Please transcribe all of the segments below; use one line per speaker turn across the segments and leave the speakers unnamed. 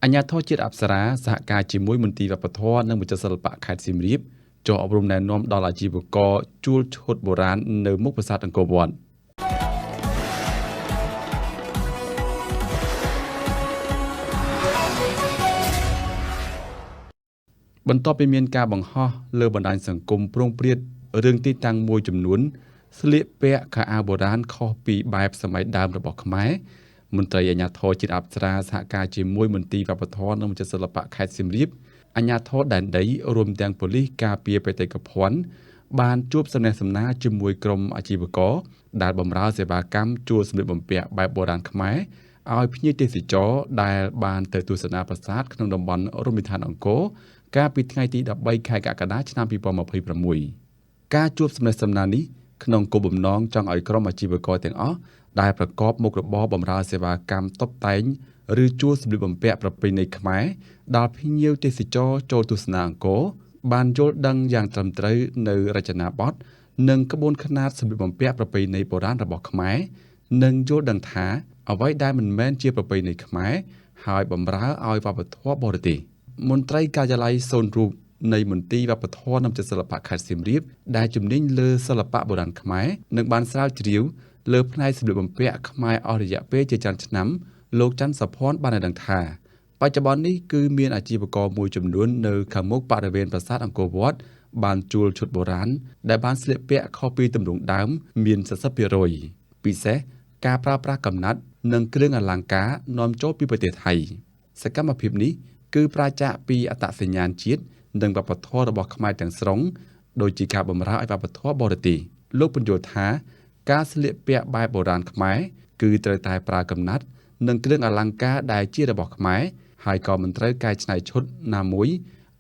អាជ្ញាធរជាតិអប្សរាសហការជាមួយមន្ទីរវប្បធម៌និងវិចិត្រសិល្បៈខេត្តសៀមរាបចុះអប់រំណែនាំដល់អាជីវករជួលឈុតបុរាណនៅមុខប្រាសាទអង្គរវត្តបន្ទាប់ពីមានការបង្ហោះលើបណ្ដាញសង្គមប្រងព្រាតរឿងទីតាំងមួយចំនួនស្លៀកពាក់ខោអាវបុរាណខុសពីបែបសម័យដើមរបស់ខ្មែរមន្ត្រីអាជ្ញាធរជាតិអប្សរាសហការជាមួយមន្ទីរវប្បធម៌និងវិចិត្រសិល្បៈខេត្តសៀមរាបអាជ្ញាធរដែនដីរួមទាំងប៉ូលីសការពារបេតិកភណ្ឌបានជួបសំណេះសំណាលជាមួយក្រុមអាជីវករដែលបម្រើសេវាកម្មជួលសម្លៀកបំពាក់បែបបុរាណខ្មែរឲ្យភ្ញៀវទេសចរដែលបានទៅទស្សនាប្រាសាទក្នុងតំបន់រមណីយដ្ឋានអង្គរកាលពីថ្ងៃទី13ខែកក្កដាឆ្នាំ2026ការជួបសំណេះសំណាលនេះក្នុងគោលបំណងចង់ឲ្យក្រុមអាជីវករទាំងអស់ដែលប្រកបមុខរបរបម្រើសេវាកម្មតុបតែងឬជួលសម្លៀកបំពាក់ប្រពៃណីខ្មែរដល់ភ្ញៀវទេសចរចូលទស្សនាអង្គរបានយល់ដឹងយ៉ាងត្រឹមត្រូវនៅរចនាបថនិងក្បួនខ្នាតសម្លៀកបំពាក់ប្រពៃណីបុរាណរបស់ខ្មែរនិងយល់ដឹងថាអ្វីដែលមិនមែនជាប្រពៃណីខ្មែរហើយបម្រើឲ្យវប្បធម៌បរទេសមន្ត្រីការិយាល័យសូនរូបនៃមន្ទីរវប្បធម៌និងវិចិត្រសិល្បៈខេត្តសៀមរាបដែលជំនាញលើសិល្បៈបុរាណខ្មែរនិងបានស្រាវជ្រាវលើផ្នែកសម្លៀកបំពាក់ខ្មែរអស់រយៈពេលជាច្រើនឆ្នាំលោកច័ន្ទសុភ័ណ្ឌបានឲ្យដឹងថាបច្ចុប្បន្ននេះគឺមានអាជីវករមួយចំនួននៅខាងមុខបរិវេណប្រាសាទអង្គរវត្តបានជួលឈុតបុរាណដែលបានស្លៀកពាក់ខុសពីទម្រង់ដើមមាន 40% ពិសេសការប្រើប្រាស់កំណាត់និងគ្រឿងអលង្ការនាំចូលពីប្រទេសថៃសកម្មភាពនេះគឺប្រជាពីអត្តសញ្ញាណជាតិនិងវប្បធម៌របស់ខ្មែរទាំងស្រុងដូចជាការបម្រើឲ្យវប្បធម៌បរទេសលោកបញ្យល់ថាការស្លៀកពាក់បែបបុរាណខ្មែរគឺត្រូវតែប្រើកំណាត់និងគ្រឿងអលង្ការដែលជារបស់ខ្មែរហើយក៏មិនត្រូវកែច្នៃឈុតណាមួយ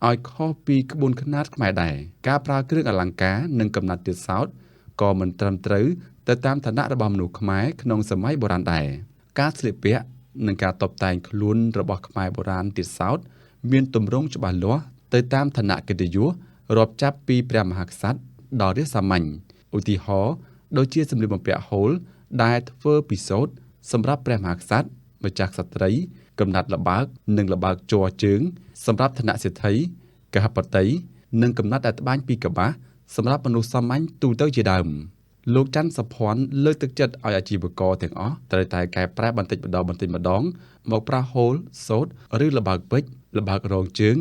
ឲ្យខុសពីក្បួនខ្នាតខ្មែរដែរការប្រើគ្រឿងអលង្ការនិងកំណាត់ទៀតសោតក៏មិនត្រឹមត្រូវទៅតាមឋានៈរបស់មនុស្សខ្មែរក្នុងសម័យបុរាណដែរការស្លៀកពាក់និងការតុបតែងខ្លួនរបស់ខ្មែរបុរាណទៀតសោតមានទម្រង់ច្បាស់លាស់ទៅតាមឋានៈកិត្តិយសរាប់ចាប់ពីព្រះមហាក្សត្រដល់រាជសាមញ្ញឧទាហរណ៍ដូចជាសម្លៀកបំពាក់ហូលដែលធ្វើពីសូត្រសម្រាប់ព្រះមហាក្សត្រម្ចាស់ក្សត្រីកំណាត់ល្បើកនិងល្បើកជ័រជើងសម្រាប់ឋានៈសេដ្ឋីកហបតីនិងកំណាត់ដែលត្បាញពីកប្បាសសម្រាប់មនុស្សសាមញ្ញទូទៅជាដើមលោកច័ន្ទសុភ័ណ្ឌលើកទឹកចិត្តឲ្យអាជីវករទាំងអស់ត្រូវតែកែប្រែបន្តិចម្ដងមកប្រើហូលសូត្រឬល្បើកពេជ្រល្បើករងជើង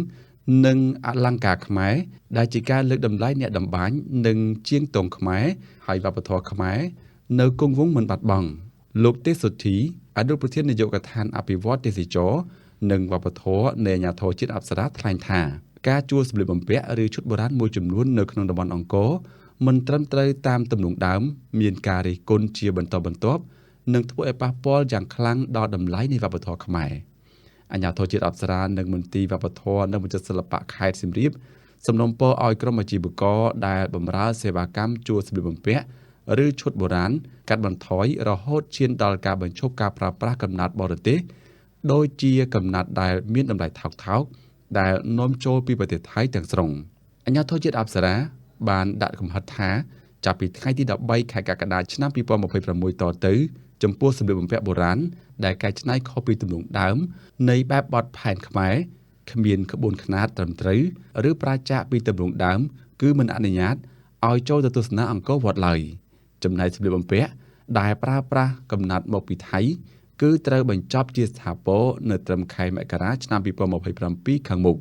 និងអលង្ការខ្មែរដែលជាការលើកតម្លៃអ្នកតម្បាញនិងជាងទងខ្មែរហើយវប្បធម៌ខ្មែរនៅគង់វង្សមិនបាត់បង់លោកទេសសុធីអនុប្រធាននាយកដ្ឋានអភិវឌ្ឍទេសចរនិងវប្បធម៌នៃអាជ្ញាធរជាតិអប្សរាថ្លែងថាការជួលសម្លៀកបំពាក់ឬឈុតបុរាណមួយចំនួននៅក្នុងតំបន់អង្គរមិនត្រឹមត្រូវតាមទំនង់ដើមមានការរិះគន់ជាបន្តបន្ទាប់និងធ្វើឲ្យប៉ះពាល់យ៉ាងខ្លាំងដល់តម្លៃនៃវប្បធម៌ខ្មែរអាជ្ញាធរជាតិអប្សរានិងមន្ទីរវប្បធម៌និងវិចិត្រសិល្បៈខេត្តសៀមរាបសំណូមពរឲ្យក្រុមអាជីវករដែលបម្រើសេវាកម្មជួលសម្លៀកបំពាក់ឬឈុតបុរាណកាត់បន្ថយរហូតឈានដល់ការបញ្ឈប់ការប្រើប្រាស់កំណាត់បរទេសដូចជាកំណាត់ដែលមានតម្លៃថោកៗដែលនាំចូលពីប្រទេសថៃទាំងស្រុងអាជ្ញាធរជាតិអប្សរាបានដាក់កំហិតថាចាប់ពីថ្ងៃទី13ខែកក្កដាឆ្នាំ2026តទៅចំពោះសម្លៀកបំពាក់បុរាណដែលកែច្នៃខុសពីទម្រង់ដើមនៃបែបបទផែនខ្មែរគ្មានក្បួនខ្នាតត្រឹមត្រូវឬប្រជាពីទម្រង់ដើមគឺមិនអនុញ្ញាតឲ្យចូលទៅទស្សនាអង្គរវត្តឡើយចំណែកសម្លៀកបំពាក់ដែលប្រើប្រាស់កំណាត់មកពីថៃគឺត្រូវបញ្ចប់ជាស្ថាពរនៅត្រឹមខែមករាឆ្នាំ2027ខាងមុខ